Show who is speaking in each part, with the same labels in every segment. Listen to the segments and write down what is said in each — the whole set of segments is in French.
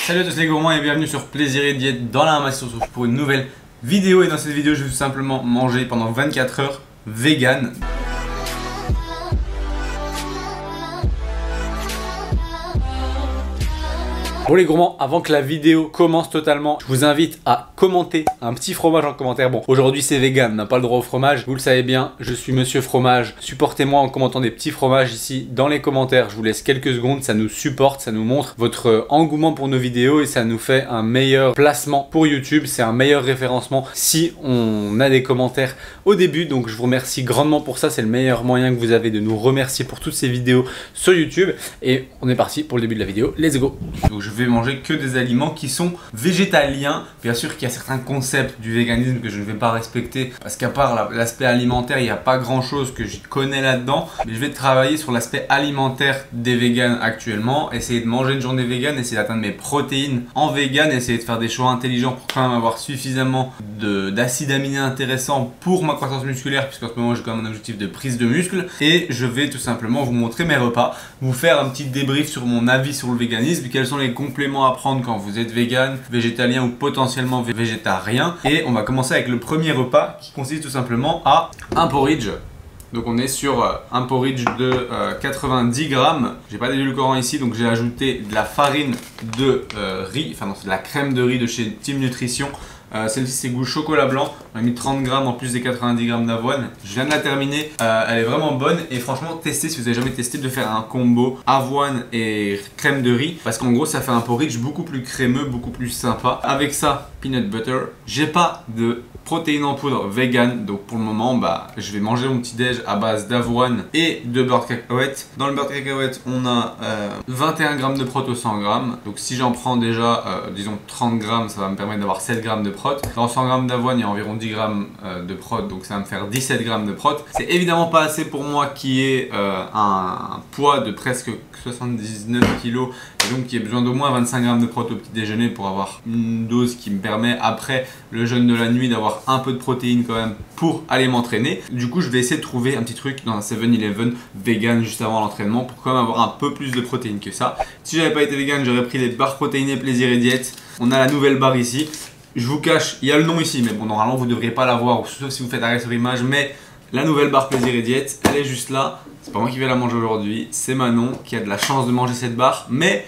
Speaker 1: Salut à tous les gourmands et bienvenue sur Plaisir et Diète dans la Ramasse. On se retrouve pour une nouvelle vidéo et dans cette vidéo je vais tout simplement manger pendant 24 heures vegan. Pour les gourmands, avant que la vidéo commence totalement, je vous invite à commenter un petit fromage en commentaire. Bon, aujourd'hui c'est vegan, on n'a pas le droit au fromage, vous le savez bien, je suis Monsieur Fromage. Supportez-moi en commentant des petits fromages ici dans les commentaires. Je vous laisse quelques secondes, ça nous supporte, ça nous montre votre engouement pour nos vidéos et ça nous fait un meilleur placement pour YouTube. C'est un meilleur référencement si on a des commentaires au début. Donc je vous remercie grandement pour ça, c'est le meilleur moyen que vous avez de nous remercier pour toutes ces vidéos sur YouTube. Et on est parti pour le début de la vidéo, let's go. Donc je vais manger que des aliments qui sont végétaliens. Bien sûr qu'il y a certains concepts du véganisme que je ne vais pas respecter parce qu'à part l'aspect alimentaire, il n'y a pas grand chose que j'y connais là-dedans. Mais je vais travailler sur l'aspect alimentaire des véganes actuellement, essayer de manger une journée végane, essayer d'atteindre mes protéines en vegan, essayer de faire des choix intelligents pour quand même avoir suffisamment d'acides aminés intéressants pour ma croissance musculaire, puisqu'en ce moment j'ai quand même un objectif de prise de muscle. Et je vais tout simplement vous montrer mes repas, vous faire un petit débrief sur mon avis sur le véganisme, quels sont les compléments à prendre quand vous êtes vegan, végétalien ou potentiellement végétarien. Et on va commencer avec le premier repas qui consiste tout simplement à un porridge. Donc on est sur un porridge de 90 grammes. J'ai pas d'édulcorant ici, donc j'ai ajouté de la farine de riz, enfin non, c'est de la crème de riz de chez Team Nutrition. Celle-ci c'est goût chocolat blanc, on a mis 30 grammes en plus des 90 grammes d'avoine. Je viens de la terminer, elle est vraiment bonne et franchement testez si vous avez jamais testé de faire un combo avoine et crème de riz parce qu'en gros ça fait un porridge beaucoup plus crémeux, beaucoup plus sympa. Avec ça, peanut butter, j'ai pas de protéines en poudre vegan, donc pour le moment je vais manger mon petit déj à base d'avoine et de beurre de cacahuète. Dans le beurre de cacahuète on a 21 grammes de prot au 100 grammes, donc si j'en prends déjà disons 30 grammes ça va me permettre d'avoir 7 grammes de prot. Dans 100 grammes d'avoine il y a environ 10 grammes de prot, donc ça va me faire 17 grammes de prot. C'est évidemment pas assez pour moi qui ai un poids de presque 79 kg et donc qui ai besoin d'au moins 25 grammes de prot au petit déjeuner pour avoir une dose qui me permet après le jeûne de la nuit d'avoir un peu de protéines quand même pour aller m'entraîner. Du coup je vais essayer de trouver un petit truc dans un 7-Eleven vegan juste avant l'entraînement pour quand même avoir un peu plus de protéines que ça. Si j'avais pas été vegan j'aurais pris les barres protéinées Plaisir et Diète. On a la nouvelle barre ici. Je vous cache, il y a le nom ici, mais bon, normalement vous ne devriez pas la voir, sauf si vous faites arrêt sur image. Mais la nouvelle barre Plaisir et Diète, elle est juste là. C'est pas moi qui vais la manger aujourd'hui, c'est Manon qui a de la chance de manger cette barre. Mais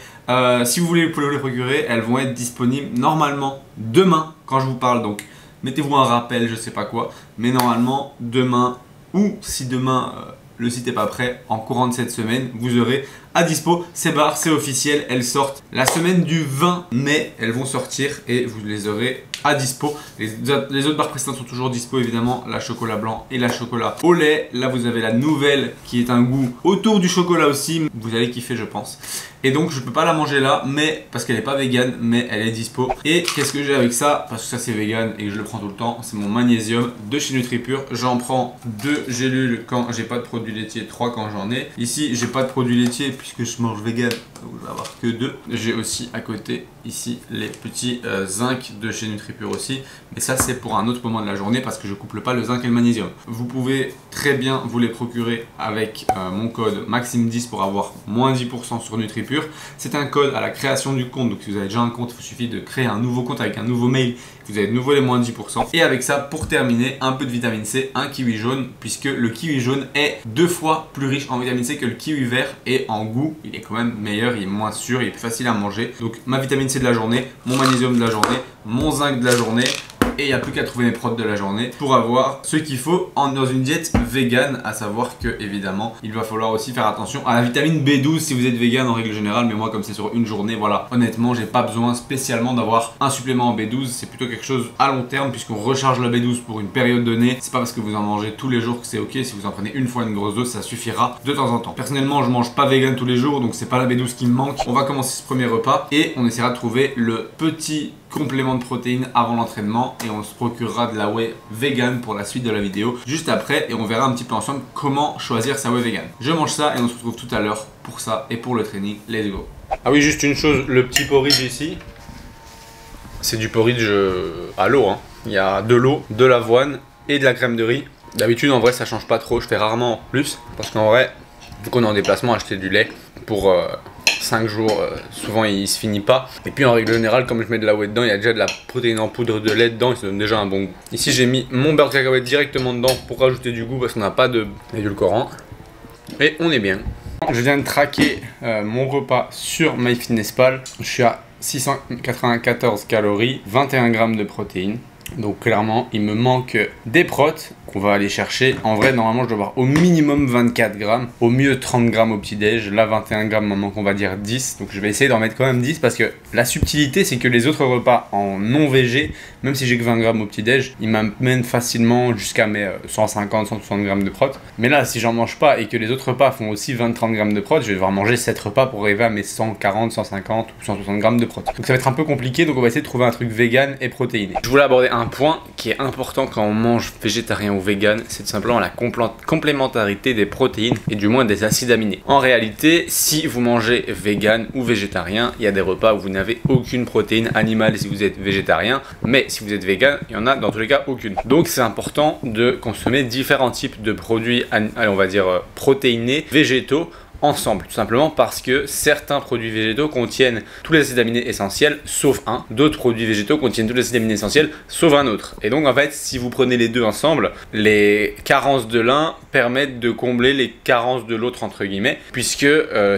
Speaker 1: si vous voulez, vous pouvez vous les procurer, elles vont être disponibles normalement demain quand je vous parle. Donc mettez-vous un rappel, je sais pas quoi, mais normalement demain ou si demain le site n'est pas prêt, en courant de cette semaine, vous aurez à dispo ces barres, c'est officiel, elles sortent la semaine du 20 mai, elles vont sortir et vous les aurez à dispo. Les autres barres précédentes sont toujours dispo évidemment, la chocolat blanc et la chocolat au lait. Là vous avez la nouvelle qui est un goût autour du chocolat aussi, vous allez kiffer je pense. Et donc je peux pas la manger là, mais parce qu'elle est pas vegan, mais elle est dispo. Et qu'est-ce que j'ai avec ça? Parce que ça c'est vegan et que je le prends tout le temps, c'est mon magnésium de chez NutriPure. J'en prends 2 gélules quand j'ai pas de produits laitiers, 3 quand j'en ai. Ici j'ai pas de produits laitiers puisque je mange vegan, donc je vais avoir que 2. J'ai aussi à côté ici les petits zinc de chez NutriPure aussi, mais ça c'est pour un autre moment de la journée parce que je couple pas le zinc et le magnésium. Vous pouvez très bien vous les procurer avec mon code Maxime10 pour avoir moins 10% sur NutriPure. C'est un code à la création du compte, donc si vous avez déjà un compte, il vous suffit de créer un nouveau compte avec un nouveau mail, vous avez de nouveau les moins 10%. Et avec ça, pour terminer, un peu de vitamine C, un kiwi jaune, puisque le kiwi jaune est 2 fois plus riche en vitamine C que le kiwi vert et en goût, il est quand même meilleur, il est moins sûr, il est plus facile à manger. Donc ma vitamine C de la journée, mon magnésium de la journée, mon zinc de la journée. Et il n'y a plus qu'à trouver mes prods de la journée pour avoir ce qu'il faut dans une diète vegan, à savoir que évidemment il va falloir aussi faire attention à la vitamine B12 si vous êtes vegan en règle générale, mais moi comme c'est sur une journée, voilà, honnêtement j'ai pas besoin spécialement d'avoir un supplément en B12, c'est plutôt quelque chose à long terme puisqu'on recharge la B12 pour une période donnée. C'est pas parce que vous en mangez tous les jours que c'est ok, si vous en prenez une fois une grosse dose ça suffira de temps en temps. Personnellement je mange pas vegan tous les jours donc c'est pas la B12 qui me manque. On va commencer ce premier repas et on essaiera de trouver le petit complément de protéines avant l'entraînement et on se procurera de la whey vegan pour la suite de la vidéo juste après et on verra un petit peu ensemble comment choisir sa whey vegan. Je mange ça et on se retrouve tout à l'heure pour ça et pour le training. Let's go. Ah oui, juste une chose, le petit porridge ici, c'est du porridge à l'eau, hein. Il y a de l'eau, de l'avoine et de la crème de riz. D'habitude en vrai ça change pas trop, je fais rarement plus parce qu'en vrai vu qu'on est en déplacement acheter du lait pour 5 jours, souvent il se finit pas. Et puis en règle générale, comme je mets de la whey dedans, il y a déjà de la protéine en poudre de lait dedans, et ça donne déjà un bon goût. Ici j'ai mis mon beurre de cacahuète directement dedans pour rajouter du goût parce qu'on n'a pas d'édulcorant. Et on est bien. Je viens de traquer mon repas sur MyFitnessPal. Je suis à 694 calories, 21 grammes de protéines. Donc clairement, il me manque des protes qu'on va aller chercher. En vrai, normalement, je dois avoir au minimum 24 grammes, au mieux 30 grammes au petit-déj. Là, 21 grammes, il m'en manque, on va dire 10. Donc je vais essayer d'en mettre quand même 10 parce que la subtilité, c'est que les autres repas en non végé, même si j'ai que 20 grammes au petit-déj, ils m'amènent facilement jusqu'à mes 150, 160 grammes de protes. Mais là, si j'en mange pas et que les autres repas font aussi 20-30 grammes de protes, je vais devoir manger 7 repas pour arriver à mes 140, 150 ou 160 grammes de protes. Donc ça va être un peu compliqué, donc on va essayer de trouver un truc vegan et protéiné. Je voulais aborder un point qui est important quand on mange végétarien ou vegan, c'est tout simplement la complémentarité des protéines et du moins des acides aminés. En réalité, si vous mangez vegan ou végétarien, il y a des repas où vous n'avez aucune protéine animale si vous êtes végétarien, mais si vous êtes vegan, il y en a dans tous les cas aucune. Donc c'est important de consommer différents types de produits, on va dire protéinés, végétaux, ensemble, tout simplement parce que certains produits végétaux contiennent tous les acides aminés essentiels sauf un, d'autres produits végétaux contiennent tous les acides aminés essentiels sauf un autre. Et donc en fait, si vous prenez les deux ensemble, les carences de l'un permettent de combler les carences de l'autre entre guillemets, puisque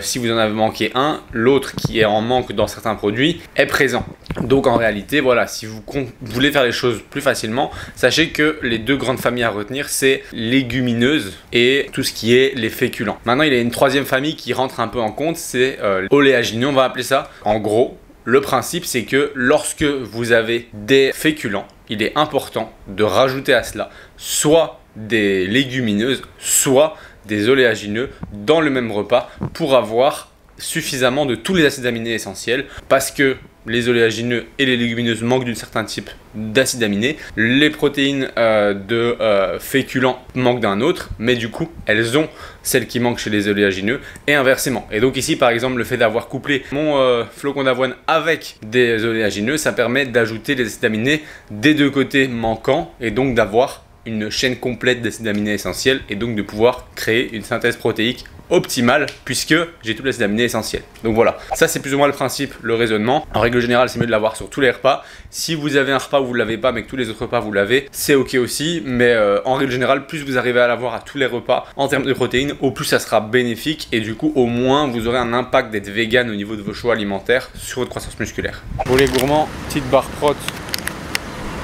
Speaker 1: si vous en avez manqué un, l'autre qui est en manque dans certains produits est présent. Donc en réalité, voilà, si vous voulez faire les choses plus facilement, sachez que les deux grandes familles à retenir, c'est légumineuses et tout ce qui est les féculents. Maintenant, il y a une troisième famille qui rentre un peu en compte, c'est oléagineux, on va appeler ça. En gros, le principe, c'est que lorsque vous avez des féculents, il est important de rajouter à cela soit des légumineuses, soit des oléagineux dans le même repas pour avoir suffisamment de tous les acides aminés essentiels, parce que les oléagineux et les légumineuses manquent d'un certain type d'acides aminés, les protéines de féculents manquent d'un autre, mais du coup elles ont celles qui manquent chez les oléagineux et inversement. Et donc ici par exemple, le fait d'avoir couplé mon flocon d'avoine avec des oléagineux, ça permet d'ajouter les acides aminés des deux côtés manquants et donc d'avoir une chaîne complète d'acides aminés essentiels et donc de pouvoir créer une synthèse protéique optimale puisque j'ai tous les acides aminés essentiels. Donc voilà, ça c'est plus ou moins le principe, le raisonnement. En règle générale, c'est mieux de l'avoir sur tous les repas. Si vous avez un repas où vous ne l'avez pas mais que tous les autres repas vous l'avez, c'est ok aussi, mais en règle générale, plus vous arrivez à l'avoir à tous les repas en termes de protéines, au plus ça sera bénéfique et du coup au moins vous aurez un impact d'être vegan au niveau de vos choix alimentaires sur votre croissance musculaire. Pour les gourmands, petite barre prot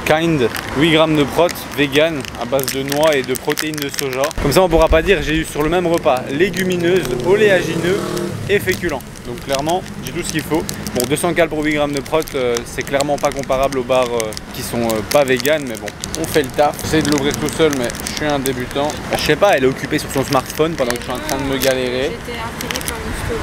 Speaker 1: Kind, 8 grammes de prot vegan à base de noix et de protéines de soja. Comme ça on pourra pas dire j'ai eu sur le même repas légumineuses, oléagineux et féculents. Donc clairement j'ai tout ce qu'il faut. Bon, 200 cal pour 8 grammes de prot, c'est clairement pas comparable aux barres qui sont pas vegan, mais bon, on fait le taf. J'essaie de l'ouvrir tout seul, mais je suis un débutant. Je sais pas, elle est occupée sur son smartphone pendant que je suis en train de me galérer.
Speaker 2: J'étais inspirée par une story.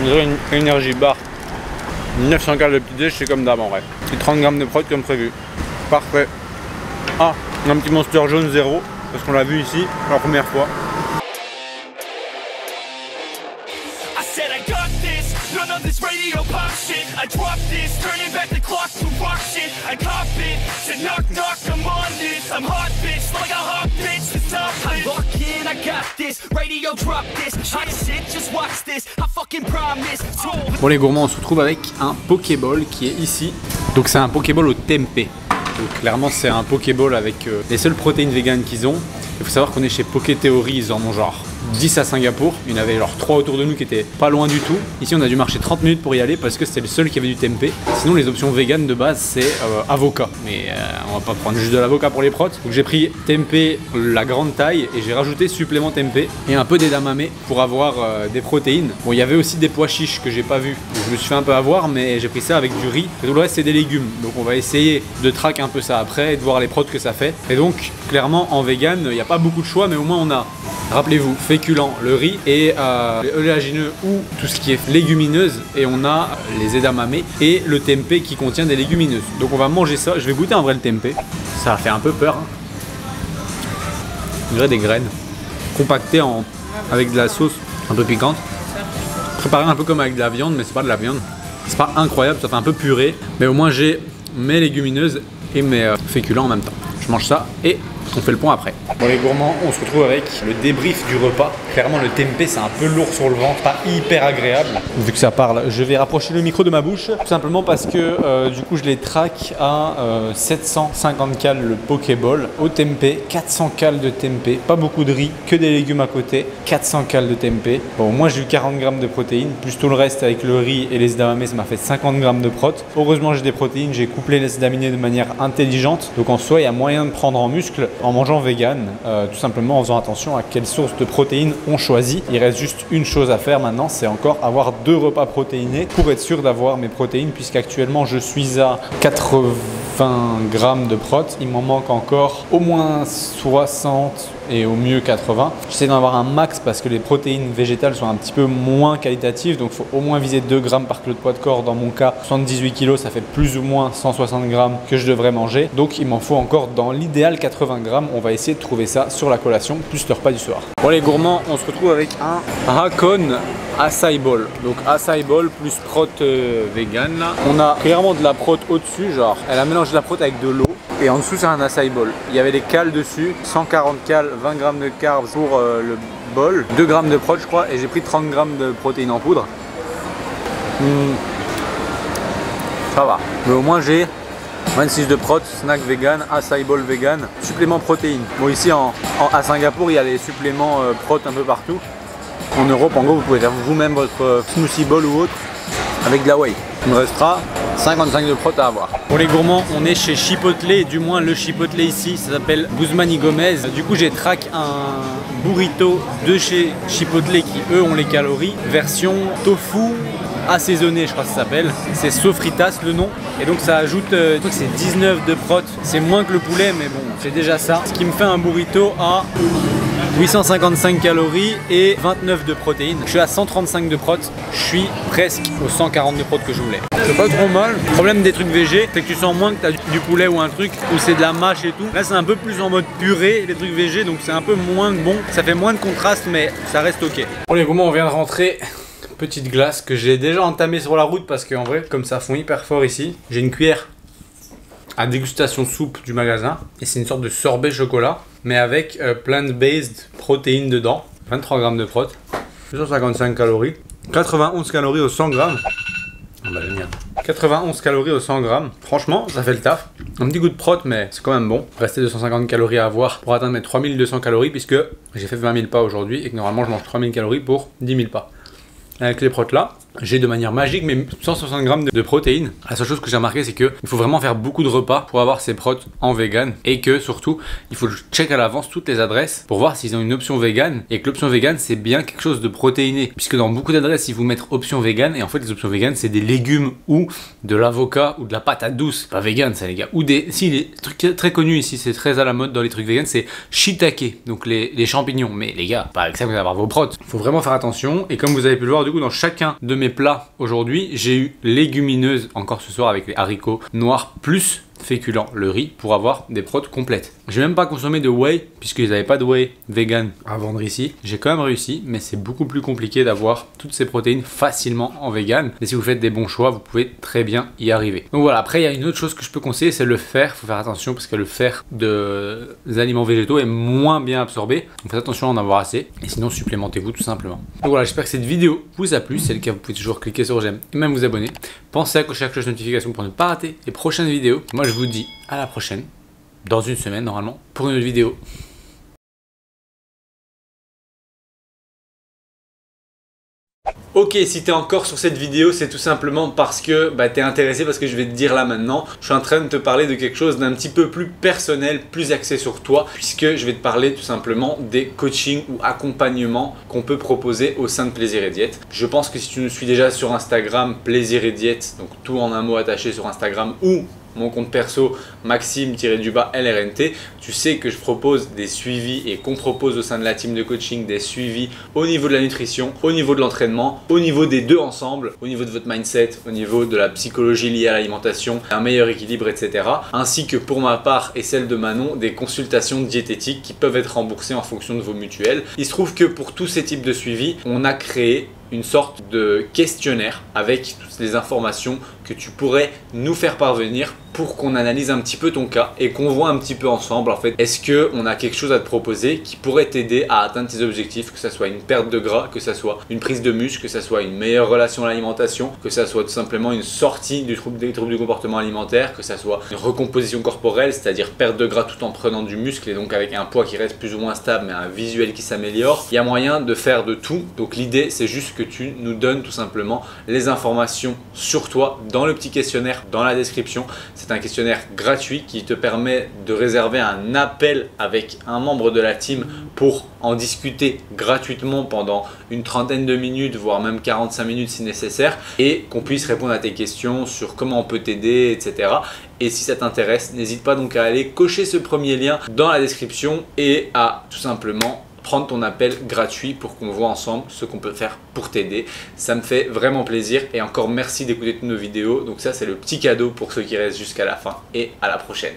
Speaker 1: On dirait une énergie bar. 900 cal de petit déj, c'est comme d'hab en vrai. Et 30 grammes de prot comme prévu. Parfait. Ah, un petit monster jaune 0, parce qu'on l'a vu ici la première fois. Bon les gourmands, on se retrouve avec un Pokéball qui est ici. Donc c'est un Pokéball au tempeh. Donc clairement c'est un Pokéball avec les seules protéines véganes qu'ils ont. Il faut savoir qu'on est chez Poké Theory, ils en ont genre 10 à Singapour. Il y en avait genre 3 autour de nous qui étaient pas loin du tout. Ici on a dû marcher 30 minutes pour y aller parce que c'était le seul qui avait du tempeh. Sinon les options véganes de base c'est avocat. Mais on va pas prendre juste de l'avocat pour les prots. Donc j'ai pris tempeh la grande taille et j'ai rajouté supplément tempeh et un peu d'edamame pour avoir des protéines. Bon il y avait aussi des pois chiches que j'ai pas vu. Donc, je me suis fait un peu avoir mais j'ai pris ça avec du riz. Et tout le reste c'est des légumes. Donc on va essayer de track un peu ça après et de voir les prots que ça fait. Et donc clairement en vegan il n'y a pas beaucoup de choix mais au moins on a, rappelez-vous, féculent, le riz et les oléagineux ou tout ce qui est légumineuse et on a les edamame et le tempeh qui contient des légumineuses. Donc on va manger ça, je vais goûter en vrai le tempeh. Ça fait un peu peur. Hein. On dirait des graines compactées avec de la sauce un peu piquante. Préparé un peu comme avec de la viande mais c'est pas de la viande. C'est pas incroyable, ça fait un peu purée. Mais au moins j'ai mes légumineuses et mes féculents en même temps. Je mange ça et On fait le point après. Bon les gourmands, on se retrouve avec le débrief du repas. Clairement le tempeh c'est un peu lourd sur le ventre, pas hyper agréable. Vu que ça parle, je vais rapprocher le micro de ma bouche. Tout simplement parce que du coup je les traque à 750 cales le Pokéball. Au tempeh, 400 cales de tempeh. Pas beaucoup de riz, que des légumes à côté. 400 cales de tempeh. Bon moi j'ai eu 40 grammes de protéines. Plus tout le reste avec le riz et les edamame, ça m'a fait 50 grammes de prot. Heureusement j'ai des protéines, j'ai couplé les acides de manière intelligente. Donc en soi il y a moyen de prendre en muscle en mangeant vegan, tout simplement en faisant attention à quelle source de protéines on choisit. Il reste juste une chose à faire maintenant, c'est encore avoir 2 repas protéinés pour être sûr d'avoir mes protéines, puisqu'actuellement je suis à 80 grammes de prot. Il m'en manque encore au moins 60 et au mieux 80. J'essaie d'en avoir un max parce que les protéines végétales sont un petit peu moins qualitatives, donc il faut au moins viser 2 grammes par kilo de poids de corps. Dans mon cas, 78 kg, ça fait plus ou moins 160 grammes que je devrais manger. Donc il m'en faut encore dans l'idéal 80 grammes. On va essayer de trouver ça sur la collation, plus le repas du soir. Bon les gourmands, on se retrouve avec un Hakon Acai Bowl. Donc Acai Bowl plus prot vegan. On a clairement de la prot au-dessus, genre elle a mélangé la prot avec de l'eau. Et en dessous c'est un acai bowl. Il y avait des cales dessus, 140 cales, 20 grammes de carbs pour le bol, 2 grammes de prot je crois, et j'ai pris 30 grammes de protéines en poudre. Ça va. Mais au moins j'ai 26 de prot, snack vegan, acai bowl vegan, supplément protéines. Bon ici à Singapour il y a des suppléments prot un peu partout. En Europe en gros vous pouvez faire vous-même votre smoothie bowl ou autre avec de la whey. Il me restera 55 de prot à avoir. Pour les gourmands, on est chez Chipotle, et du moins le Chipotle ici, ça s'appelle Guzman y Gomez. Du coup, j'ai traqué un burrito de chez Chipotle qui, eux, ont les calories. Version tofu assaisonné, je crois que ça s'appelle. C'est Sofritas le nom. Et donc, ça ajoute, je crois que c'est 19 de prot. C'est moins que le poulet, mais bon, c'est déjà ça. Ce qui me fait un burrito à 855 calories et 29 de protéines. Je suis à 135 de prot, je suis presque aux 140 de prot que je voulais. C'est pas trop mal. Le problème des trucs végés, c'est que tu sens moins que tu as du poulet ou un truc où c'est de la mâche et tout. Là c'est un peu plus en mode purée les trucs végés, donc c'est un peu moins bon. Ça fait moins de contraste mais ça reste ok. Pour les gourmands, on vient de rentrer. Petite glace que j'ai déjà entamée sur la route parce qu'en vrai comme ça fond hyper fort ici. J'ai une cuillère à dégustation soupe du magasin et c'est une sorte de sorbet chocolat mais avec plant-based protéines dedans, 23 grammes de prot, 255 calories, 91 calories au 100 grammes. Oh bah génial. 91 calories au 100 grammes, franchement ça fait le taf. Un petit goût de prot mais c'est quand même bon. Restait 250 calories à avoir pour atteindre mes 3200 calories puisque j'ai fait 20 000 pas aujourd'hui et que normalement je mange 3000 calories pour 10 000 pas. Avec les protes là, j'ai de manière magique mais 160 grammes de protéines. La seule chose que j'ai remarqué c'est qu'il faut vraiment faire beaucoup de repas pour avoir ces protes en vegan et que surtout il faut check à l'avance toutes les adresses pour voir s'ils ont une option vegan et que l'option vegan c'est bien quelque chose de protéiné puisque dans beaucoup d'adresses ils vous mettent option vegan et en fait les options vegan c'est des légumes ou de l'avocat ou de la patate douce, pas vegan ça les gars, ou des, si les trucs très connus ici c'est très à la mode dans les trucs vegan c'est shiitake, donc les champignons, mais les gars pas avec ça vous allez avoir vos protes, faut vraiment faire attention et comme vous avez pu le voir du coup dans chacun de mes plats aujourd'hui, j'ai eu légumineuse encore ce soir avec les haricots noirs plus féculents, le riz, pour avoir des protes complètes. J'ai même pas consommé de whey puisqu'ils n'avaient pas de whey vegan à vendre ici. J'ai quand même réussi, mais c'est beaucoup plus compliqué d'avoir toutes ces protéines facilement en vegan. Et si vous faites des bons choix, vous pouvez très bien y arriver. Donc voilà, après il y a une autre chose que je peux conseiller, c'est le fer. Faut faire attention parce que le fer des aliments végétaux est moins bien absorbé. Donc faites attention à en avoir assez. Et sinon supplémentez-vous tout simplement. Donc voilà, j'espère que cette vidéo vous a plu. Si c'est le cas, vous pouvez toujours cliquer sur j'aime et même vous abonner. Pensez à cocher la cloche de notification pour ne pas rater les prochaines vidéos. Moi je vous dis à la prochaine, dans une semaine normalement, pour une autre vidéo. Ok, si t'es encore sur cette vidéo, c'est tout simplement parce que t'es intéressé parce que je vais te dire là maintenant. Je suis en train de te parler de quelque chose d'un petit peu plus personnel, plus axé sur toi, puisque je vais te parler tout simplement des coachings ou accompagnements qu'on peut proposer au sein de Plaisir et Diète. Je pense que si tu nous suis déjà sur Instagram, Plaisir et Diète, donc tout en un mot attaché sur Instagram, ou mon compte perso Maxime-LRNT, tu sais que je propose des suivis et qu'on propose au sein de la team de coaching des suivis au niveau de la nutrition, au niveau de l'entraînement, au niveau des deux ensemble, au niveau de votre mindset, au niveau de la psychologie liée à l'alimentation, un meilleur équilibre, etc. Ainsi que pour ma part et celle de Manon, des consultations diététiques qui peuvent être remboursées en fonction de vos mutuelles. Il se trouve que pour tous ces types de suivis, on a créé une sorte de questionnaire avec toutes les informations que tu pourrais nous faire parvenir pour qu'on analyse un petit peu ton cas et qu'on voit un petit peu ensemble en fait, est-ce qu'on a quelque chose à te proposer qui pourrait t'aider à atteindre tes objectifs, que ça soit une perte de gras, que ça soit une prise de muscle, que ça soit une meilleure relation à l'alimentation, que ça soit tout simplement une sortie des troubles du comportement alimentaire, que ça soit une recomposition corporelle, c'est-à-dire perte de gras tout en prenant du muscle et donc avec un poids qui reste plus ou moins stable mais un visuel qui s'améliore. Il y a moyen de faire de tout, donc l'idée c'est juste que tu nous donnes tout simplement les informations sur toi dans le petit questionnaire dans la description. C'est un questionnaire gratuit qui te permet de réserver un appel avec un membre de la team pour en discuter gratuitement pendant une trentaine de minutes, voire même 45 minutes si nécessaire, et qu'on puisse répondre à tes questions sur comment on peut t'aider, etc. Et si ça t'intéresse, n'hésite pas donc à aller cocher ce premier lien dans la description et à tout simplement prendre ton appel gratuit pour qu'on voit ensemble ce qu'on peut faire pour t'aider. Ça me fait vraiment plaisir et encore merci d'écouter toutes nos vidéos. Donc ça c'est le petit cadeau pour ceux qui restent jusqu'à la fin et à la prochaine.